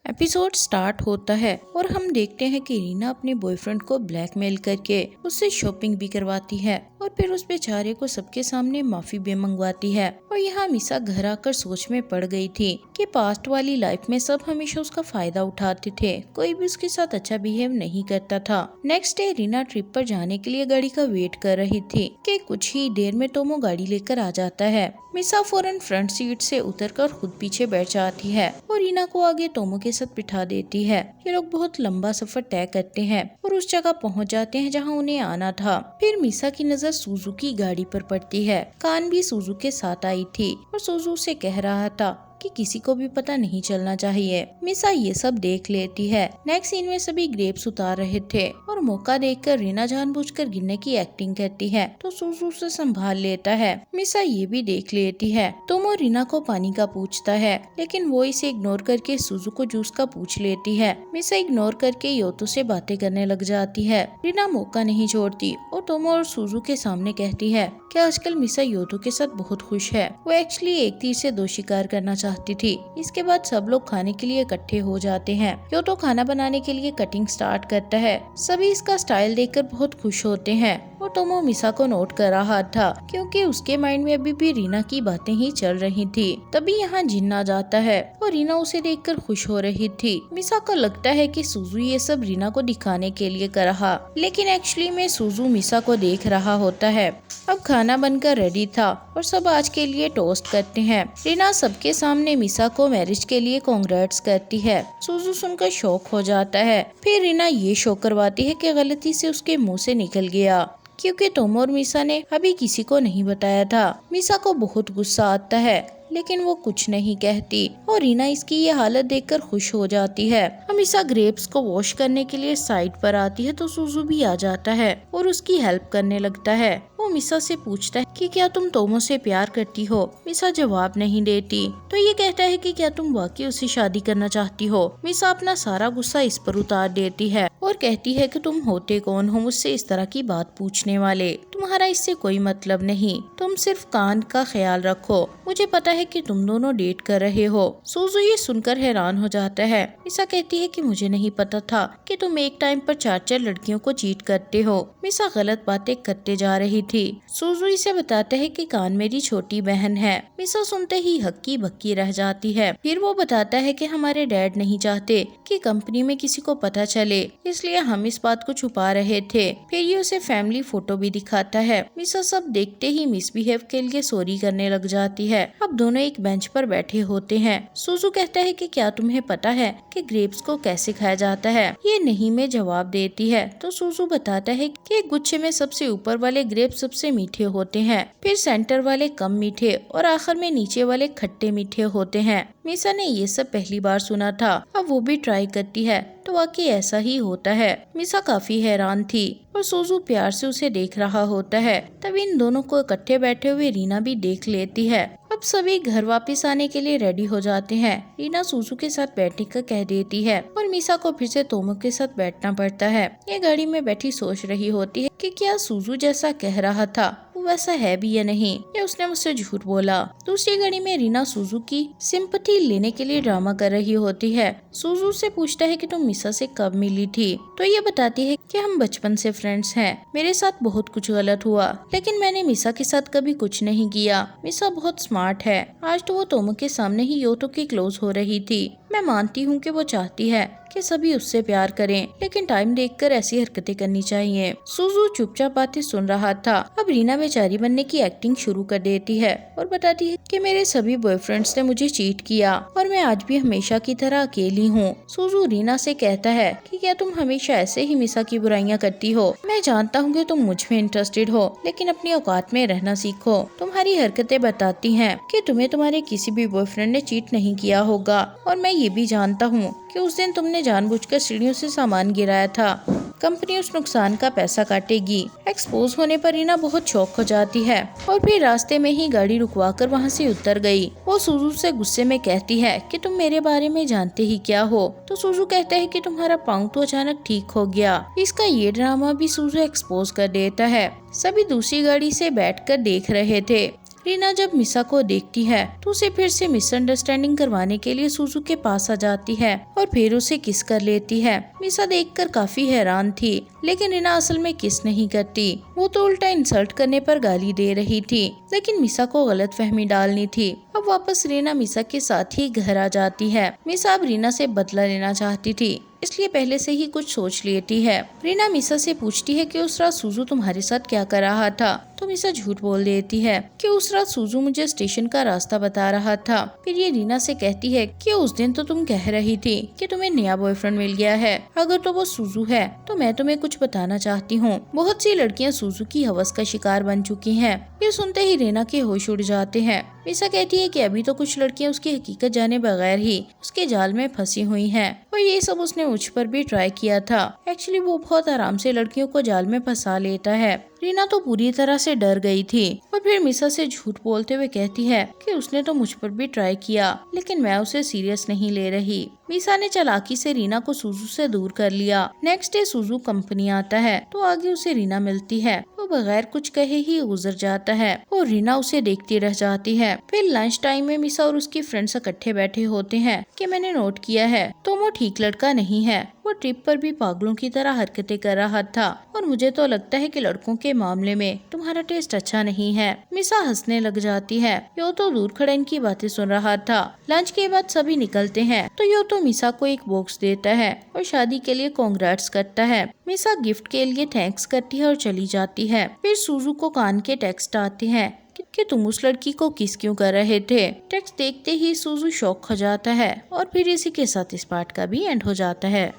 Episode start होता है और हम देखते हैं कि रीना अपने बॉयफ्रेंड को ब्लैकमेल करके उससे शॉपिंग भी करवाती है और फिर उस बेचारे को सबके सामने माफी भी मंगवाती है। और यहाँ मिसा घर आकर सोच में पड़ गई थी कि पास्ट वाली लाइफ में सब हमेशा उसका फायदा उठाते थे, कोई भी उसके साथ अच्छा बिहेव नहीं करता था। नेक्स्ट डे रीना ट्रिप पर जाने के लिए गाड़ी का वेट कर रही थी कि कुछ ही देर में तोमो गाड़ी लेकर आ जाता है। मिसा फौरन फ्रंट सीट से उतरकर खुद पीछे बैठ जाती है और रीना को आगे तोमो के साथ बिठा देती है। ये लोग बहुत लंबा सफर तय करते हैं और उस जगह पहुंच जाते हैं जहां उन्हें आना था। फिर मिसा की नजर सुजू की गाड़ी पर पड़ती है। कान भी सुजू के साथ आई थी और सुजू से कह रहा था कि किसी को भी पता नहीं चलना चाहिए। मिसा ये सब देख लेती है। नेक्स्ट सीन में सभी ग्रेप्स उतार रहे थे और मौका देखकर रीना जानबूझकर गिरने की एक्टिंग करती है तो सुजू उसे संभाल लेता है। मिसा ये भी देख लेती है। तोमो रीना को पानी का पूछता है लेकिन वो इसे इग्नोर करके सुजू को जूस का पूछ लेती है। मिसा इग्नोर करके योतो से बातें करने लग जाती है। रीना मौका नहीं छोड़ती और तोमो और सुजू के सामने कहती है कि आजकल मिसा योतो के साथ बहुत खुश है। वो एक्चुअली एक तीर से दो शिकार करना चाहती थी। इसके बाद सब लोग खाने के लिए इकट्ठे हो जाते हैं। योतो खाना बनाने के लिए कटिंग स्टार्ट करता है। सभी इसका स्टाइल देखकर बहुत खुश होते हैं और तोमो मिसा को नोट कर रहा था क्योंकि उसके माइंड में अभी भी रीना की बातें ही चल रही थी। तभी यहाँ जिन आ जाता है और रीना उसे देखकर खुश हो रही थी। मिसा को लगता है कि सुजू ये सब रीना को दिखाने के लिए कर रहा, लेकिन एक्चुअली में सुजू मिसा को देख रहा होता है। अब खाना बनकर रेडी था और सब आज के लिए टोस्ट करते हैं। रीना सबके सामने मिसा को मैरिज के लिए कांग्रेट्स करती है। सुजू सुनकर शॉक हो जाता है। फिर रीना ये शो करवाती है कि गलती से उसके मुंह से निकल गया क्योंकि तोमो और मिसा ने अभी किसी को नहीं बताया था। मिसा को बहुत गुस्सा आता है लेकिन वो कुछ नहीं कहती और रीना इसकी ये हालत देखकर खुश हो जाती है। मिसा ग्रेप्स को वॉश करने के लिए साइड पर आती है तो सुजू भी आ जाता है और उसकी हेल्प करने लगता है। वो मिसा से पूछता है कि क्या तुम तोमो से प्यार करती हो। मिसा जवाब नहीं देती तो ये कहता है कि क्या तुम वाकई उससे शादी करना चाहती हो। मिसा अपना सारा गुस्सा इस पर उतार देती है और कहती है कि तुम होते कौन हो मुझसे इस तरह की बात पूछने वाले, तुम्हारा इससे कोई मतलब नहीं, तुम सिर्फ कान का ख्याल रखो, मुझे पता है कि तुम दोनों डेट कर रहे हो। सुजू ये सुनकर हैरान हो जाता है। मिसा कहती है कि मुझे नहीं पता था कि तुम एक टाइम पर 4 लड़कियों को चीट करते हो। मिसा गलत बातें करते जा रही थी। सुजू इसे बताता है कि कान मेरी छोटी बहन है। मिसा सुनते ही हक्की बक्की रह जाती है। फिर वो बताता है कि हमारे डैड नहीं चाहते कि कंपनी में किसी को पता चले, इसलिए हम इस बात को छुपा रहे थे। फिर ये उसे फैमिली फोटो भी दिखाता है। मिसा सब देखते ही मिसबिहेव के लिए सॉरी करने लग जाती है। अब दोनों एक बेंच पर बैठे होते हैं। सुजू कहता है कि क्या तुम्हें पता है कि ग्रेप्स को कैसे खाया जाता है। ये नहीं में जवाब देती है तो सुजू बताता है कि गुच्छे में सबसे ऊपर वाले ग्रेप्स सबसे मीठे होते हैं, फिर सेंटर वाले कम मीठे और आखिर में नीचे वाले खट्टे मीठे होते हैं। मिसा ने ये सब पहली बार सुना था। अब वो भी ट्राई करती है तो वाकई ऐसा ही होता है। मिसा काफी हैरान थी और सुजू प्यार से उसे देख रहा होता है। तब इन दोनों को इकट्ठे बैठे हुए रीना भी देख लेती है। अब सभी घर वापस आने के लिए रेडी हो जाते हैं। रीना सुजू के साथ बैठने का कह देती है और मिसा को फिर से तोमो के साथ बैठना पड़ता है। ये गाड़ी में बैठी सोच रही होती है कि क्या सुजू जैसा कह रहा था वो वैसा है भी या नहीं, या उसने मुझसे झूठ बोला। दूसरी गाड़ी में रीना सुजू की सिंपैथी लेने के लिए ड्रामा कर रही होती है। सुजू से पूछता है कि तुम मिसा से कब मिली थी तो ये बताती है कि हम बचपन से फ्रेंड्स हैं। मेरे साथ बहुत कुछ गलत हुआ लेकिन मैंने मिसा के साथ कभी कुछ नहीं किया। मिसा बहुत स्मार्ट है। आज तो वो तोमो के सामने ही योतो की क्लोज हो रही थी। मैं मानती हूँ कि वो चाहती है कि सभी उससे प्यार करें, लेकिन टाइम देखकर ऐसी हरकतें करनी चाहिए। सुजू चुपचाप बातें सुन रहा था। अब रीना बेचारी बनने की एक्टिंग शुरू कर देती है और बताती है कि मेरे सभी बॉयफ्रेंड्स ने मुझे चीट किया और मैं आज भी हमेशा की तरह अकेली हूँ। सुजू रीना से कहता है कि क्या तुम हमेशा ऐसे ही मिसा की बुराइयां करती हो। मैं जानता हूँ कि तुम मुझ में इंटरेस्टेड हो, लेकिन अपनी औकात में रहना सीखो। तुम्हारी हरकतें बताती हैं कि तुम्हें तुम्हारे किसी भी बॉयफ्रेंड ने चीट नहीं किया होगा और मैं ये भी जानता हूँ कि उस दिन तुमने जानबूझकर सीढ़ियों से सामान गिराया था। कंपनी उस नुकसान का पैसा काटेगी। एक्सपोज होने पर रीना बहुत शॉक हो जाती है और फिर रास्ते में ही गाड़ी रुकवाकर वहाँ से उतर गई। वो सुजू से गुस्से में कहती है कि तुम मेरे बारे में जानते ही क्या हो। तो सुजू कहता है कि तुम्हारा पाँव तो अचानक ठीक हो गया। इसका ये ड्रामा भी सुजू एक्सपोज कर देता है। सभी दूसरी गाड़ी से बैठकर देख रहे थे। रीना जब मिसा को देखती है तो उसे फिर से मिसअंडरस्टैंडिंग करवाने के लिए सुजू के पास आ जाती है और फिर उसे किस कर लेती है। मिसा देखकर काफी हैरान थी, लेकिन रीना असल में किस नहीं करती, वो तो उल्टा इंसल्ट करने पर गाली दे रही थी। लेकिन मिसा को गलतफहमी डालनी थी। अब वापस रीना मिसा के साथ ही घर आ जाती है। मिसा अब रीना से बदला लेना चाहती थी, इसलिए पहले से ही कुछ सोच लेती है। रीना मिसा से पूछती है कि उस रात सुजू तुम्हारे साथ क्या कर रहा था, तो मिसा झूठ बोल देती है कि उस रात सुजू मुझे स्टेशन का रास्ता बता रहा था। फिर ये रीना से कहती है कि उस दिन तो तुम कह रही थी कि तुम्हें नया बॉयफ्रेंड मिल गया है, अगर तो वो सुजू है तो मैं तुम्हें कुछ बताना चाहती हूँ। बहुत सी लड़कियाँ सुजू की हवस का शिकार बन चुकी हैं। ये सुनते ही रीना के होश उड़ जाते हैं। मिसा कहती है कि अभी तो कुछ लड़कियां उसकी हकीकत जाने बगैर ही उसके जाल में फंसी हुई हैं और ये सब उसने मुझ पर भी ट्राई किया था। एक्चुअली वो बहुत आराम से लड़कियों को जाल में फंसा लेता है। रीना तो पूरी तरह से डर गई थी और फिर मिसा से झूठ बोलते हुए कहती है कि उसने तो मुझ पर भी ट्राई किया, लेकिन मैं उसे सीरियस नहीं ले रही। मिसा ने चालाकी से रीना को सुजू से दूर कर लिया। नेक्स्ट डे सुजू कंपनी आता है तो आगे उसे रीना मिलती है। वो बगैर कुछ कहे ही गुजर जाता है और रीना उसे देखती रह जाती है। फिर लंच टाइम में मिसा और उसकी फ्रेंड्स इकट्ठे बैठे होते हैं कि मैंने नोट किया है तो वो ठीक लड़का नहीं है। वो ट्रिप पर भी पागलों की तरह हरकतें कर रहा था और मुझे तो लगता है कि लड़कों के मामले में तुम्हारा टेस्ट अच्छा नहीं है। मिसा हंसने लग जाती है। यो तो दूर खड़े इनकी बातें सुन रहा था। लंच के बाद सभी निकलते हैं तो यो तो मिसा को एक बॉक्स देता है और शादी के लिए कांग्रेट्स करता है। मिसा गिफ्ट के लिए थैंक्स करती है और चली जाती है। फिर सुजू को कान के टेक्स्ट आते हैं कि तुम उस लड़की को किस क्यों कर रहे थे। टेक्स्ट देखते ही सुजू शॉक हो जाता है और फिर इसी के साथ इस पार्ट का भी एंड हो जाता है।